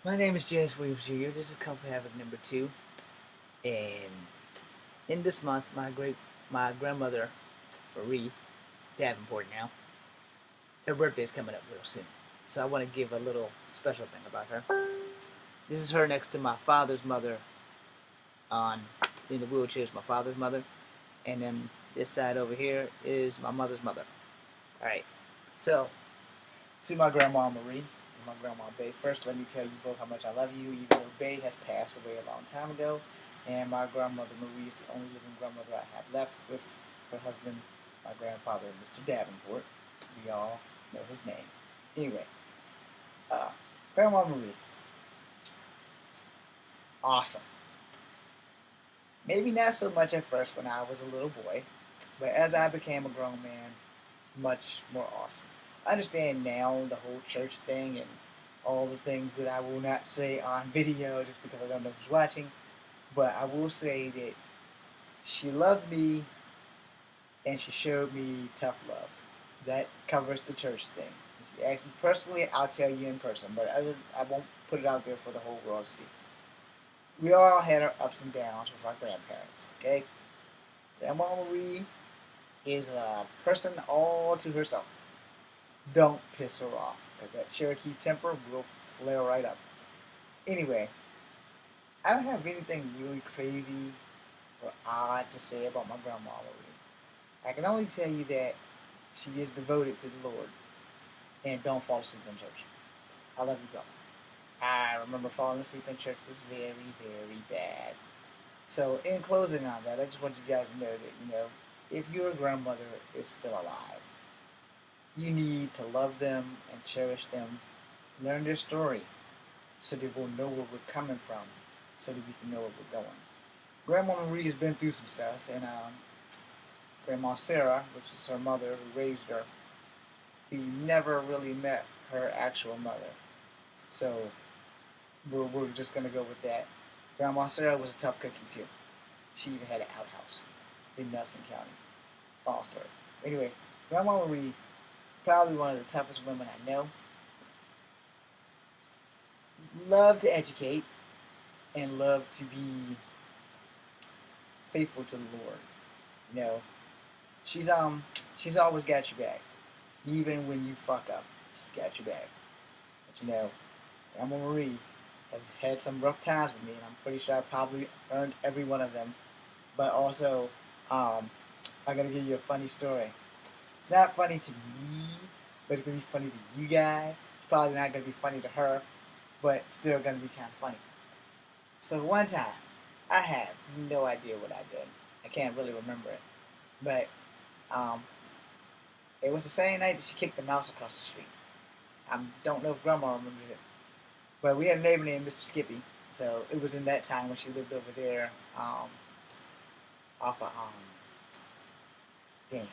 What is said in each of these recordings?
My name is James Williams Jr. This is Comfort Habit number 2, and in this month, my grandmother Marie Davenport now, her birthday is coming up real soon, so I want to give a little special thing about her. This is her next to my father's mother on in the wheelchair is my father's mother, and then this side over here is my mother's mother. All right, so to my grandma Marie and my grandma Bay. First, let me tell you both how much I love you, even though Bay has passed away a long time ago, and my grandmother Marie is the only living grandmother I have left with her husband, my grandfather, Mr. Davenport. We all know his name. Anyway, uh, Grandma Marie, awesome. Maybe not so much at first when I was a little boy, but as I became a grown man, much more awesome. I understand now the whole church thing and all the things that I will not say on video just because I don't know who's watching, but I will say that she loved me and she showed me tough love. That covers the church thing. If you ask me personally, I'll tell you in person, but I won't put it out there for the whole world to see. We all had our ups and downs with our grandparents, okay? Grandma Marie is a person all to herself. Don't piss her off, because that Cherokee temper will flare right up. Anyway, I don't have anything really crazy or odd to say about my grandma Marie. I can only tell you that she is devoted to the Lord and don't fall asleep in church. I love you, grandma. I remember falling asleep in church was very, very bad. So, in closing on that, I just want you guys to know that, if your grandmother is still alive, you need to love them and cherish them, learn their story so that we'll know where we're coming from, so that we can know where we're going. Grandma Marie has been through some stuff, and Grandma Sarah, which is her mother who raised her, we never really met her actual mother. So we're just going to go with that. Grandma Sarah was a tough cookie, too. She even had an outhouse in Nelson County. Long story. Anyway, Grandma Marie, probably one of the toughest women I know. Loved to educate and loved to be faithful to the Lord. You know, she's always got your back, even when you fuck up. She's got your back. But Grandma Marie has had some rough times with me, and I'm pretty sure I probably earned every one of them. But also, I'm gonna give you a funny story. It's not funny to me, but it's gonna be funny to you guys. It's probably not gonna be funny to her, but still gonna be kind of funny. So one time, I have no idea what I did. I can't really remember it, but um, it was the same night that she kicked the mouse across the street. I don't know if Grandma remembers it, but we had a neighbor named Mr. Skippy. So it was in that time when she lived over there, off of damn,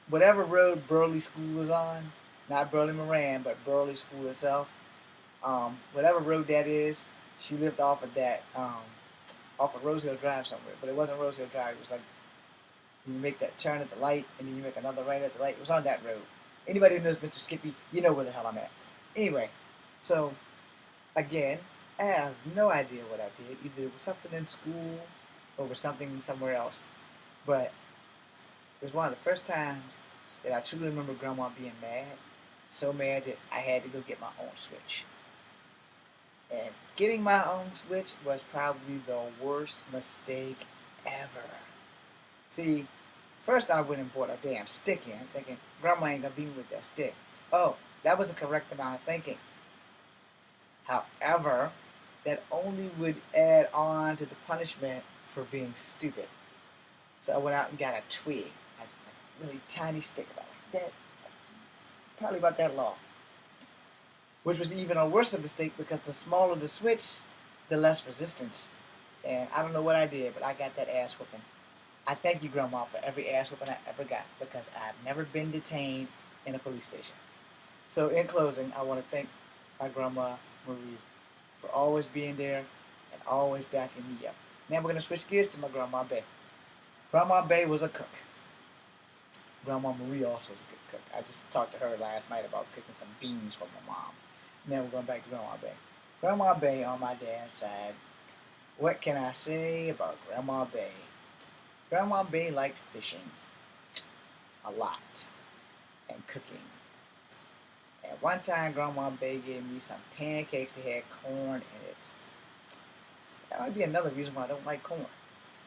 whatever road Burley School was on. Not Burley Moran, but Burley School itself. Whatever road that is, she lived off of that, off of Rose Hill Drive somewhere. But it wasn't Rose Hill Drive. It was like you make that turn at the light, and then you make another right at the light. It was on that road. Anybody who knows Mr. Skippy, you know where the hell I'm at. Anyway, so again, I have no idea what I did. Either it was something in school or it was something somewhere else. But it was one of the first times that I truly remember Grandma being mad. So mad that I had to go get my own Switch. And getting my own Switch was probably the worst mistake ever. See, first I went and bought a damn stick in, thinking Grandma ain't gonna beat me with that stick. Oh, that was the correct amount of thinking. However, that only would add on to the punishment for being stupid. So I went out and got a twig, a really tiny stick about like that, probably about that long. Which was even a worse mistake because the smaller the switch, the less resistance. And I don't know what I did, but I got that ass whooping. I thank you, Grandma, for every ass whooping I ever got because I've never been detained in a police station. So in closing, I want to thank my Grandma Marie for always being there and always backing me up. Now we're going to switch gears to my Grandma Bay. Grandma Bay was a cook. Grandma Marie also was a good cook. I just talked to her last night about cooking some beans for my mom. Now we're going back to Grandma Bay. Grandma Bay on my dad's side. What can I say about Grandma Bay? Grandma Bay liked fishing a lot and cooking. And one time, Grandma Bay gave me some pancakes that had corn in it. That might be another reason why I don't like corn.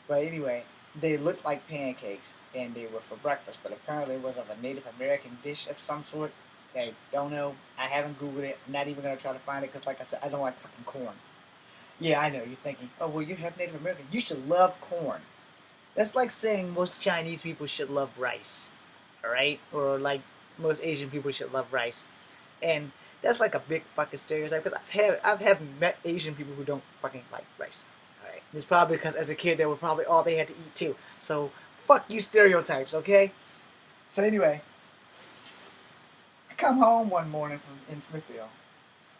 But anyway, they looked like pancakes and they were for breakfast, but apparently it was of a Native American dish of some sort. I don't know. I haven't Googled it. I'm not even going to try to find it because, like I said, I don't like fucking corn. Yeah, I know. You're thinking, oh, well, you're half Native American. You should love corn. That's like saying most Chinese people should love rice. Alright? Or like most Asian people should love rice. And that's like a big fucking stereotype because I've met Asian people who don't fucking like rice. Alright? It's probably because as a kid they were probably all they had to eat too. So fuck you stereotypes, okay? So anyway, I come home one morning from in Smithfield.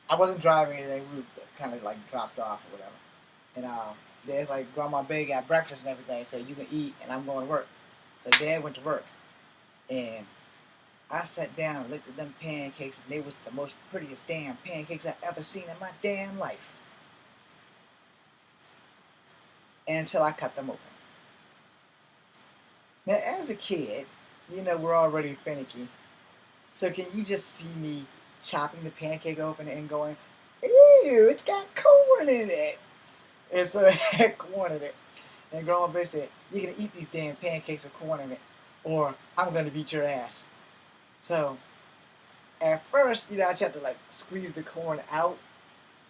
I wasn't driving anything, we kind of like dropped off or whatever. And there's like Grandma Bay got breakfast and everything, so you can eat and I'm going to work. So Dad went to work. And I sat down and looked at them pancakes, and they was the most prettiest damn pancakes I've ever seen in my damn life. Until I cut them open. Now, as a kid, you know, we're already finicky. So can you just see me chopping the pancake open and going, ew, it's got corn in it. And so it had corn in it. And Grandma Bay said, you're going to eat these damn pancakes with corn in it, or I'm going to beat your ass. So, at first, you know, I tried to like squeeze the corn out.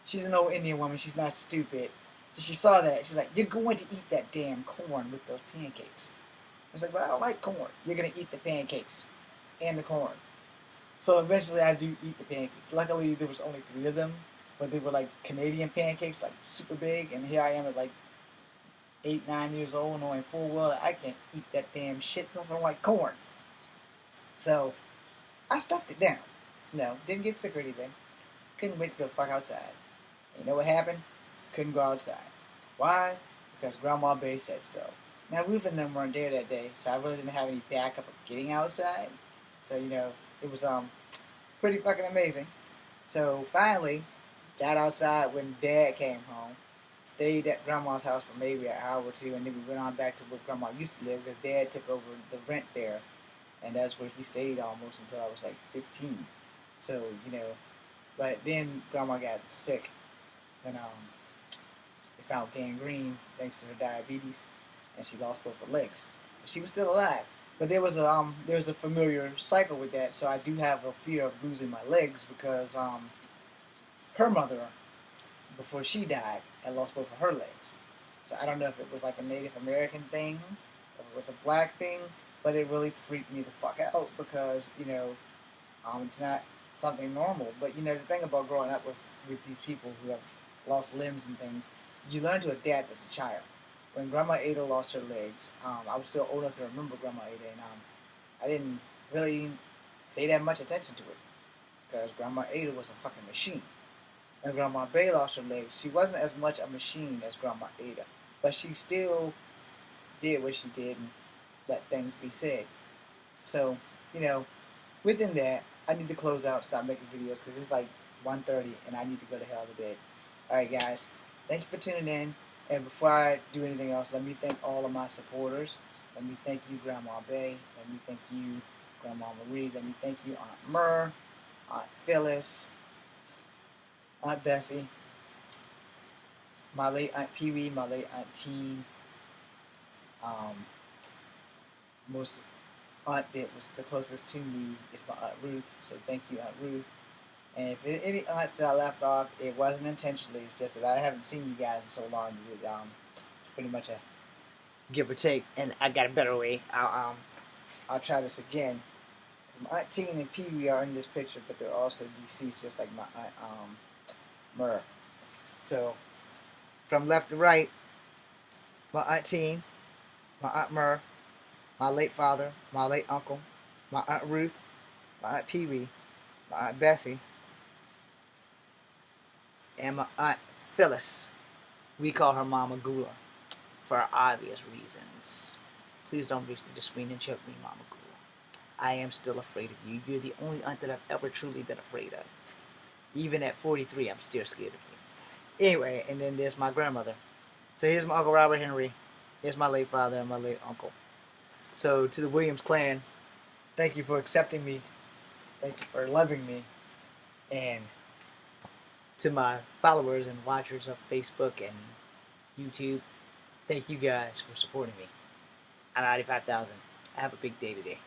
She's an old Indian woman. She's not stupid. So she saw that. She's like, you're going to eat that damn corn with those pancakes. I was like, well, I don't like corn. You're going to eat the pancakes and the corn. So eventually I do eat the pancakes. Luckily, there was only 3 of them. But they were like Canadian pancakes, like super big. And here I am at like 8, 9 years old, knowing full well that I can't eat that damn shit because I don't like corn. So I stuffed it down. No, didn't get sick or anything. Couldn't wait to go fuck outside. You know what happened? Couldn't go outside. Why? Because Grandma Bay said so. Now Ruth and them weren't there that day, so I really didn't have any backup of getting outside. So, you know, it was pretty fucking amazing. So finally, got outside when Dad came home. Stayed at Grandma's house for maybe an hour or two, and then we went on back to where Grandma used to live because Dad took over the rent there. And that's where he stayed almost until I was like 15. So, you know, but then Grandma got sick and they found gangrene thanks to her diabetes, and she lost both her legs. But she was still alive. But there was a familiar cycle with that, so I do have a fear of losing my legs because her mother, before she died, had lost both of her legs. So I don't know if it was like a Native American thing, or if it was a black thing, but it really freaked me the fuck out because, you know, it's not something normal. But, you know, the thing about growing up with these people who have lost limbs and things, you learn to adapt as a child. When Grandma Ada lost her legs, I was still old enough to remember Grandma Ada, and I didn't really pay that much attention to it because Grandma Ada was a fucking machine. When Grandma Bay lost her legs, she wasn't as much a machine as Grandma Ada, but she still did what she did and let things be said. So, you know, within that, I need to close out, stop making videos because it's like 1:30 and I need to go to hell to bed. Alright guys, thank you for tuning in. And before I do anything else, let me thank all of my supporters. Let me thank you, Grandma Bay. Let me thank you, Grandma Marie. Let me thank you, Aunt Myrrh, Aunt Phyllis, Aunt Bessie, my late Aunt Pee Wee, my late Aunt Teen, most aunt that was the closest to me is my Aunt Ruth. So thank you, Aunt Ruth. And if any aunts that I left off, it wasn't intentionally. It's just that I haven't seen you guys in so long. It's pretty much a give or take. And I got a better way. I'll try this again. My Aunt Teen and Pee Wee are in this picture, but they're also deceased, just like my Aunt Myrrh. So from left to right, my Aunt Teen, my Aunt Myrrh, my late father, my late uncle, my Aunt Ruth, my Aunt Pee Wee, my Aunt Bessie, and my Aunt Phyllis. We call her Mama Gula for obvious reasons. Please don't reach through the screen and choke me, Mama Gula. I am still afraid of you. You're the only aunt that I've ever truly been afraid of. Even at 43, I'm still scared of you. Anyway, and then there's my grandmother. So here's my Uncle Robert Henry. Here's my late father and my late uncle. So to the Williams clan, thank you for accepting me. Thank you for loving me. And to my followers and watchers of Facebook and YouTube, thank you guys for supporting me. I'm 95,000. Have a big day today.